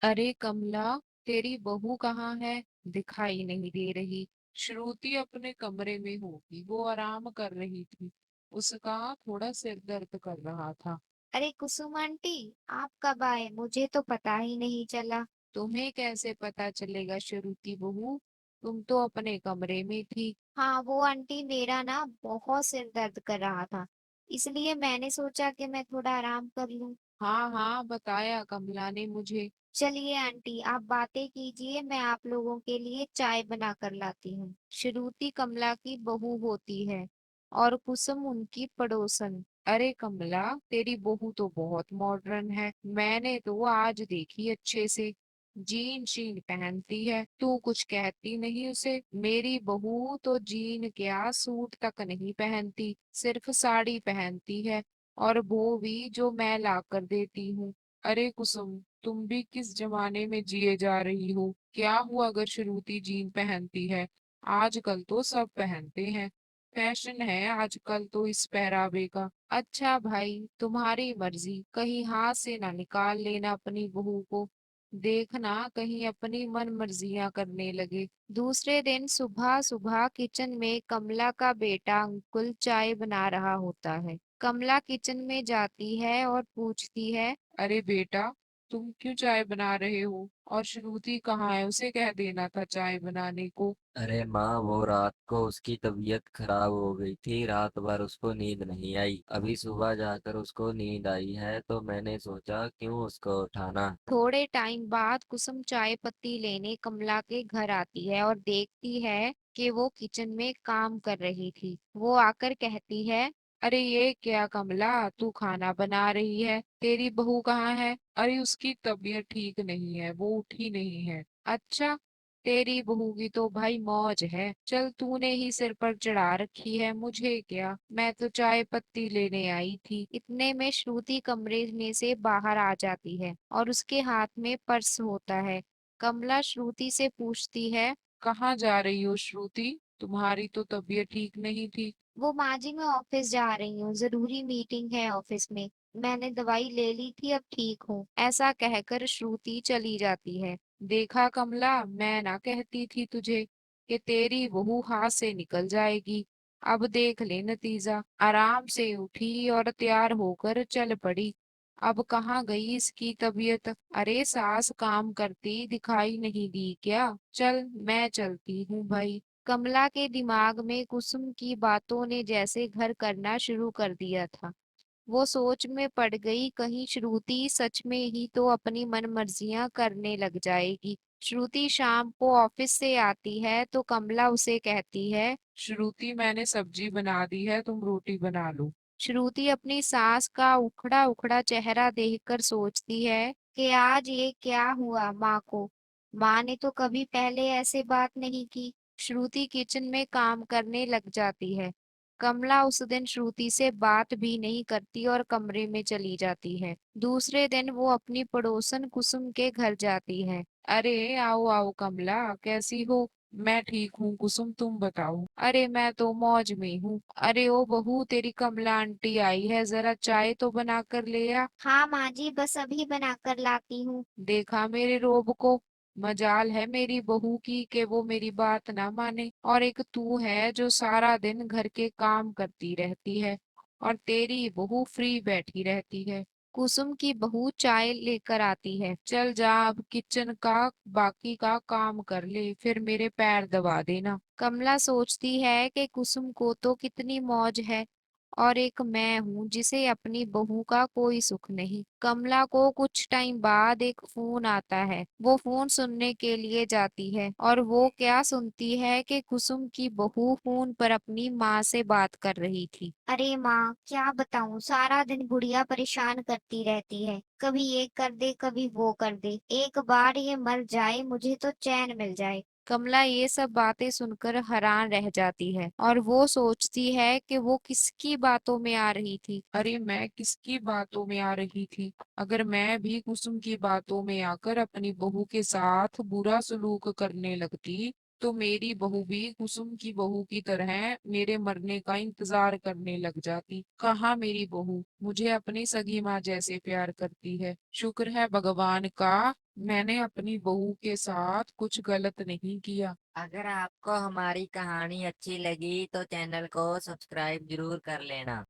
अरे कमला, तेरी बहू कहाँ है? दिखाई नहीं दे रही। श्रुति अपने कमरे में होगी, वो आराम कर रही थी। उसका थोड़ा सिर दर्द कर रहा था। अरे कुसुम आंटी, आप कब आए? मुझे तो पता ही नहीं चला। तुम्हें कैसे पता चलेगा श्रुति बहू? तुम तो अपने कमरे में थी। हाँ, वो आंटी मेरा ना बहुत सिर दर्द कर रहा था, इसलिए मैंने सोचा कि मैं थोड़ा आराम कर लूं। हाँ हाँ, बताया कमला ने मुझे। चलिए आंटी, आप बातें कीजिए, मैं आप लोगों के लिए चाय बना कर लाती हूँ। श्रुति कमला की बहू होती है और कुसुम उनकी पड़ोसन। अरे कमला, तेरी बहू तो बहुत मॉडर्न है। मैंने तो आज देखी अच्छे से। जीन शीन पहनती है, तू कुछ कहती नहीं उसे? मेरी बहू तो जीन क्या, सूट तक नहीं पहनती, सिर्फ साड़ी पहनती है। और वो भी जो मैं ला कर देती हूँ। अरे कुसुम, तुम भी किस जमाने में जिए जा रही हो? क्या हुआ अगर श्रुति जीन पहनती है? आजकल तो सब पहनते हैं। फैशन है आजकल तो इस पहरावे का। अच्छा भाई, तुम्हारी मर्जी, कहीं हाथ से ना निकाल लेना अपनी बहू को। देखना कहीं अपनी मन मर्जियां करने लगे। दूसरे दिन सुबह सुबह किचन में कमला का बेटा अंकुल चाय बना रहा होता है। कमला किचन में जाती है और पूछती है। अरे बेटा, तुम क्यों चाय बना रहे हो? और श्रुति कहाँ है? उसे कह देना था चाय बनाने को। अरे माँ, वो रात को उसकी तबीयत खराब हो गई थी। रात भर उसको नींद नहीं आई। अभी सुबह जाकर उसको नींद आई है, तो मैंने सोचा क्यों उसको उठाना। थोड़े टाइम बाद कुसुम चाय पत्ती लेने कमला के घर आती है और देखती है कि वो किचन में काम कर रही थी। वो आकर कहती है। अरे ये क्या कमला, तू खाना बना रही है? तेरी बहू कहाँ है? अरे उसकी तबीयत ठीक नहीं है, वो उठी नहीं है। अच्छा, तेरी बहू की तो भाई मौज है। चल, तूने ही सिर पर चढ़ा रखी है, मुझे क्या, मैं तो चाय पत्ती लेने आई थी। इतने में श्रुति कमरे में से बाहर आ जाती है और उसके हाथ में पर्स होता है। कमला श्रुति से पूछती है। कहाँ जा रही हो श्रुति? तुम्हारी तो तबीयत ठीक नहीं थी। वो माँ जी, मैं ऑफिस जा रही हूँ, जरूरी मीटिंग है ऑफिस में। मैंने दवाई ले ली थी, अब ठीक हूँ। ऐसा कहकर श्रुति चली जाती है। देखा कमला, मैं ना कहती थी तुझे कि तेरी बहू हाथ से निकल जाएगी। अब देख ले नतीजा। आराम से उठी और तैयार होकर चल पड़ी। अब कहाँ गई इसकी तबीयत? अरे सास काम करती दिखाई नहीं दी क्या? चल, मैं चलती हूँ भाई। कमला के दिमाग में कुसुम की बातों ने जैसे घर करना शुरू कर दिया था। वो सोच में पड़ गई, कहीं श्रुति सच में ही तो अपनी मनमर्जियां करने लग जाएगी। श्रुति शाम को ऑफिस से आती है तो कमला उसे कहती है। श्रुति, मैंने सब्जी बना दी है, तुम रोटी बना लो। श्रुति अपनी सास का उखड़ा उखड़ा चेहरा देखकर सोचती है कि आज ये क्या हुआ माँ को। माँ ने तो कभी पहले ऐसे बात नहीं की। श्रुति किचन में काम करने लग जाती है। कमला उस दिन श्रुति से बात भी नहीं करती और कमरे में चली जाती है। दूसरे दिन वो अपनी पड़ोसन कुसुम के घर जाती है। अरे आओ आओ कमला, कैसी हो? मैं ठीक हूँ कुसुम, तुम बताओ। अरे मैं तो मौज में हूँ। अरे ओ बहू, तेरी कमला आंटी आई है, जरा चाय तो बना कर ले आ। हाँ माँ जी, बस अभी बना कर लाती हूँ। देखा मेरे रोब को? मजाल है मेरी बहू की कि वो मेरी बात ना माने। और एक तू है जो सारा दिन घर के काम करती रहती है, और तेरी बहू फ्री बैठी रहती है। कुसुम की बहू चाय लेकर आती है। चल जा, अब किचन का बाकी का काम कर ले, फिर मेरे पैर दबा देना। कमला सोचती है कि कुसुम को तो कितनी मौज है और एक मैं हूँ जिसे अपनी बहू का कोई सुख नहीं। कमला को कुछ टाइम बाद एक फोन आता है। वो फोन सुनने के लिए जाती है और वो क्या सुनती है कि कुसुम की बहू फोन पर अपनी माँ से बात कर रही थी। अरे माँ, क्या बताऊँ, सारा दिन बुढ़िया परेशान करती रहती है। कभी ये कर दे, कभी वो कर दे। एक बार ये मर जाए, मुझे तो चैन मिल जाए। कमला ये सब बातें सुनकर हैरान रह जाती है और वो सोचती है कि वो किसकी बातों में आ रही थी। अरे मैं किसकी बातों में आ रही थी? अगर मैं भी कुसुम की बातों में आकर अपनी बहू के साथ बुरा सलूक करने लगती तो मेरी बहू भी कुसुम की बहू की तरह मेरे मरने का इंतजार करने लग जाती। कहाँ मेरी बहू मुझे अपनी सगी माँ जैसे प्यार करती है। शुक्र है भगवान का मैंने अपनी बहू के साथ कुछ गलत नहीं किया। अगर आपको हमारी कहानी अच्छी लगी तो चैनल को सब्सक्राइब जरूर कर लेना।